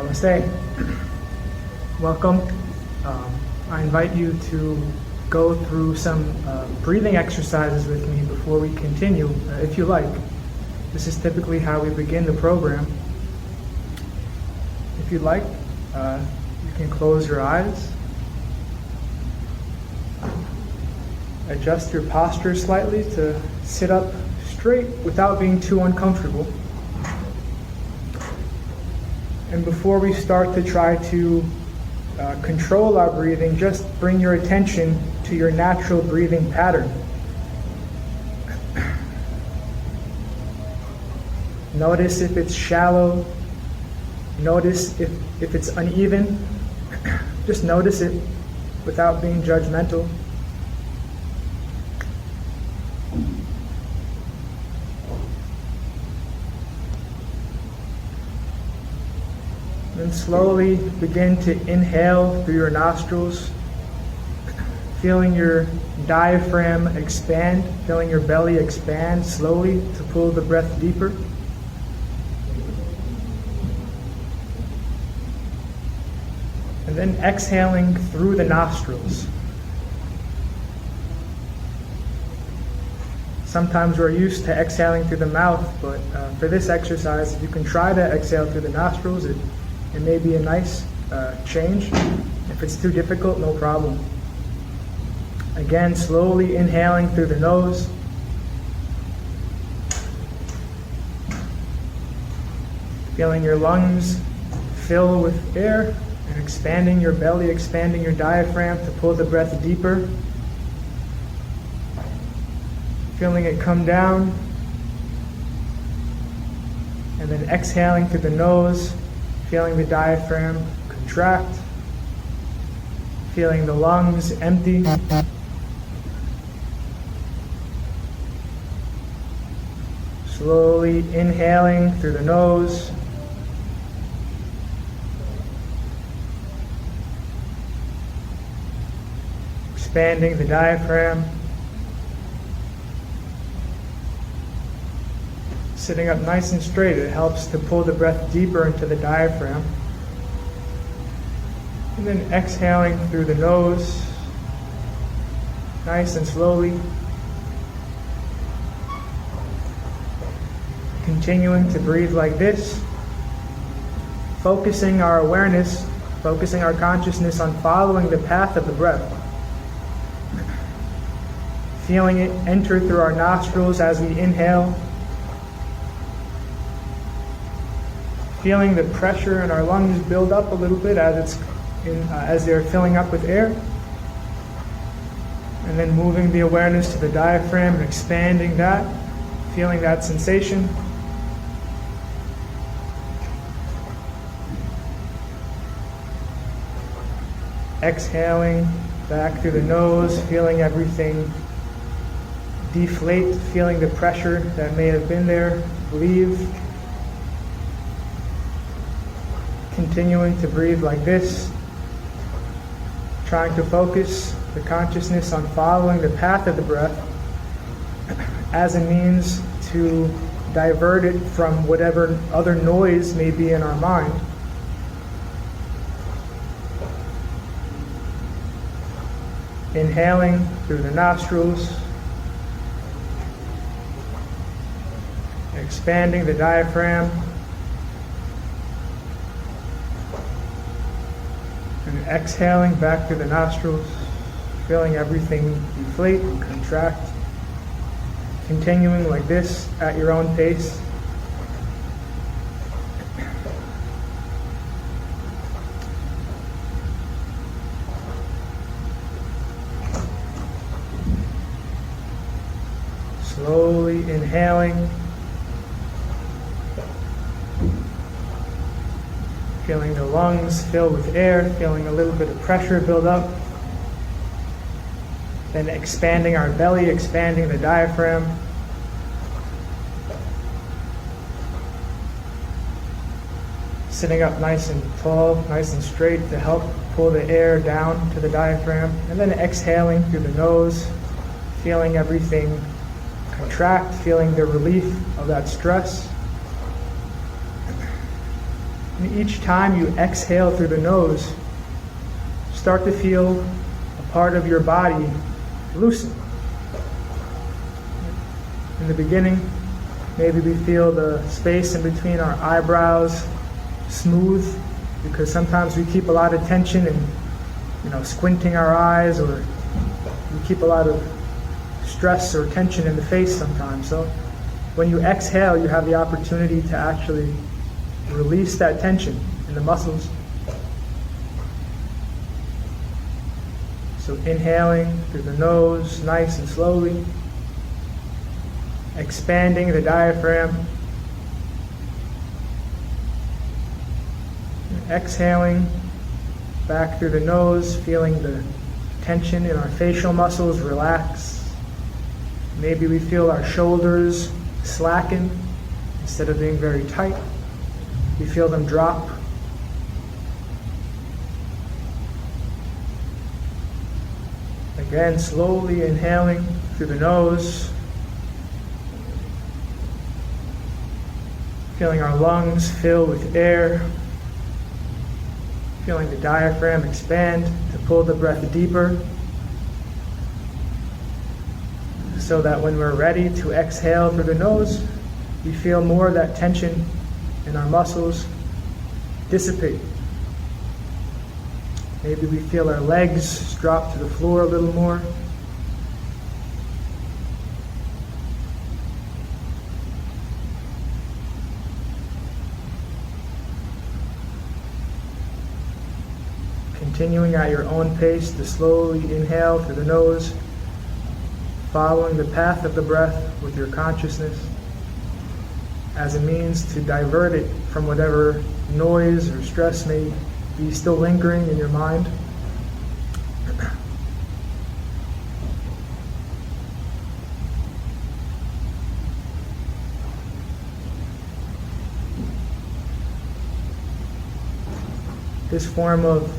Namaste. Welcome. I invite you to go through some breathing exercises with me before we continue, if you like. This is typically how we begin the program. If you'd like, you can close your eyes. Adjust your posture slightly to sit up straight without being too uncomfortable. And before we start to try to control our breathing, just bring your attention to your natural breathing pattern. Notice if it's shallow. Notice if it's uneven. Just notice it without being judgmental. And slowly begin to inhale through your nostrils, feeling your diaphragm expand, feeling your belly expand slowly to pull the breath deeper. And then exhaling through the nostrils. Sometimes we're used to exhaling through the mouth, but for this exercise, if you can try to exhale through the nostrils, it may be a nice change. If it's too difficult, no problem. Again, slowly inhaling through the nose. Feeling your lungs fill with air and expanding your belly, expanding your diaphragm to pull the breath deeper. Feeling it come down. And then exhaling through the nose. Feeling the diaphragm contract, feeling the lungs empty. Slowly inhaling through the nose. Expanding the diaphragm. Sitting up nice and straight, it helps to pull the breath deeper into the diaphragm. And then exhaling through the nose, nice and slowly. Continuing to breathe like this, focusing our awareness, focusing our consciousness on following the path of the breath. Feeling it enter through our nostrils as we inhale. Feeling the pressure in our lungs build up a little bit as they're filling up with air. And then moving the awareness to the diaphragm and expanding that, feeling that sensation. Exhaling back through the nose, feeling everything deflate, feeling the pressure that may have been there leave. Continuing to breathe like this, trying to focus the consciousness on following the path of the breath as a means to divert it from whatever other noise may be in our mind. Inhaling through the nostrils, expanding the diaphragm. And exhaling back through the nostrils, feeling everything deflate and contract. Continuing like this at your own pace. Slowly inhaling. Feeling the lungs fill with air, feeling a little bit of pressure build up. Then expanding our belly, expanding the diaphragm. Sitting up nice and tall, nice and straight to help pull the air down to the diaphragm. And then exhaling through the nose, feeling everything contract, feeling the relief of that stress. And each time you exhale through the nose, start to feel a part of your body loosen. In the beginning, maybe we feel the space in between our eyebrows smooth, because sometimes we keep a lot of tension and squinting our eyes, or we keep a lot of stress or tension in the face sometimes. So when you exhale, you have the opportunity to actually release that tension in the muscles. So inhaling through the nose, nice and slowly, expanding the diaphragm. Exhaling back through the nose, feeling the tension in our facial muscles relax. Maybe we feel our shoulders slacken instead of being very tight. We feel them drop. Again, slowly inhaling through the nose, feeling our lungs fill with air, feeling the diaphragm expand to pull the breath deeper, so that when we're ready to exhale through the nose, we feel more of that tension in our muscles dissipate. Maybe we feel our legs drop to the floor a little more. Continuing at your own pace to slowly inhale through the nose, following the path of the breath with your consciousness as a means to divert it from whatever noise or stress may be still lingering in your mind. This form of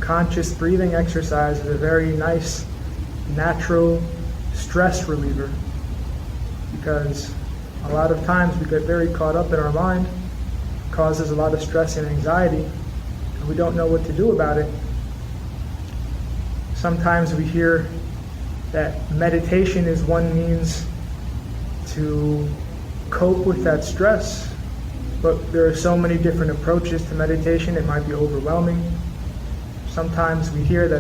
conscious breathing exercise is a very nice, natural stress reliever, because a lot of times we get very caught up in our mind, causes a lot of stress and anxiety, and we don't know what to do about it. Sometimes we hear that meditation is one means to cope with that stress, but there are so many different approaches to meditation, it might be overwhelming. Sometimes we hear that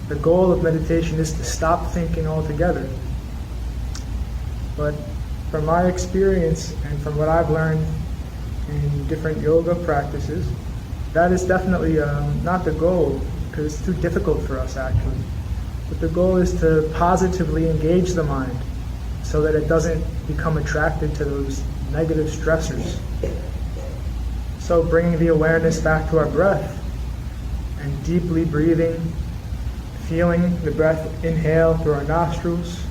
the goal of meditation is to stop thinking altogether. But from my experience and from what I've learned in different yoga practices, that is definitely not the goal, because it's too difficult for us actually. But the goal is to positively engage the mind so that it doesn't become attracted to those negative stressors. So bringing the awareness back to our breath and deeply breathing, feeling the breath inhale through our nostrils,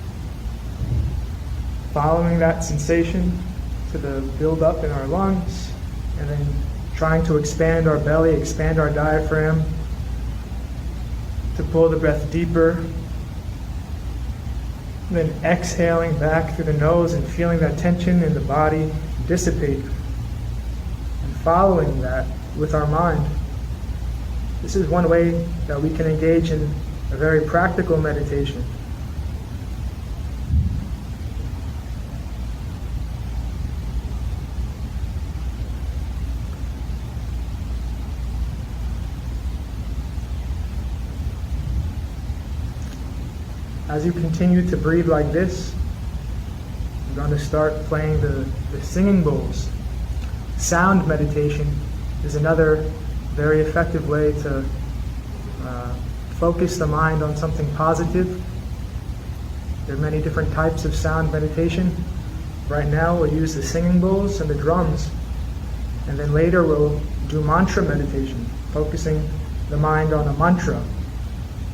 following that sensation to the build up in our lungs, and then trying to expand our belly, expand our diaphragm to pull the breath deeper. And then exhaling back through the nose and feeling that tension in the body dissipate. And following that with our mind. This is one way that we can engage in a very practical meditation. As you continue to breathe like this, you're going to start playing the singing bowls. Sound meditation is another very effective way to focus the mind on something positive. There are many different types of sound meditation. Right now we'll use the singing bowls and the drums, and then later we'll do mantra meditation, focusing the mind on a mantra.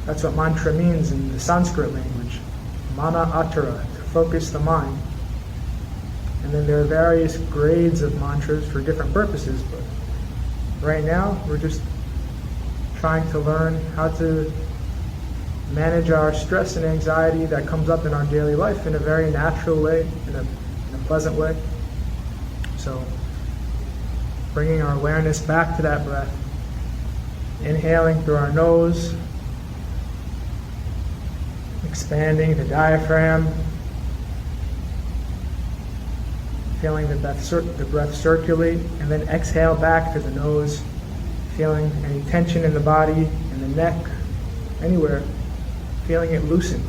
That's what mantra means in the Sanskrit language. Mana atara, to focus the mind. And then there are various grades of mantras for different purposes, but right now we're just trying to learn how to manage our stress and anxiety that comes up in our daily life in a very natural way, in a pleasant way. So bringing our awareness back to that breath. Inhaling through our nose, expanding the diaphragm, feeling the breath circulate, and then exhale back to the nose, feeling any tension in the body, in the neck, anywhere, feeling it loosen.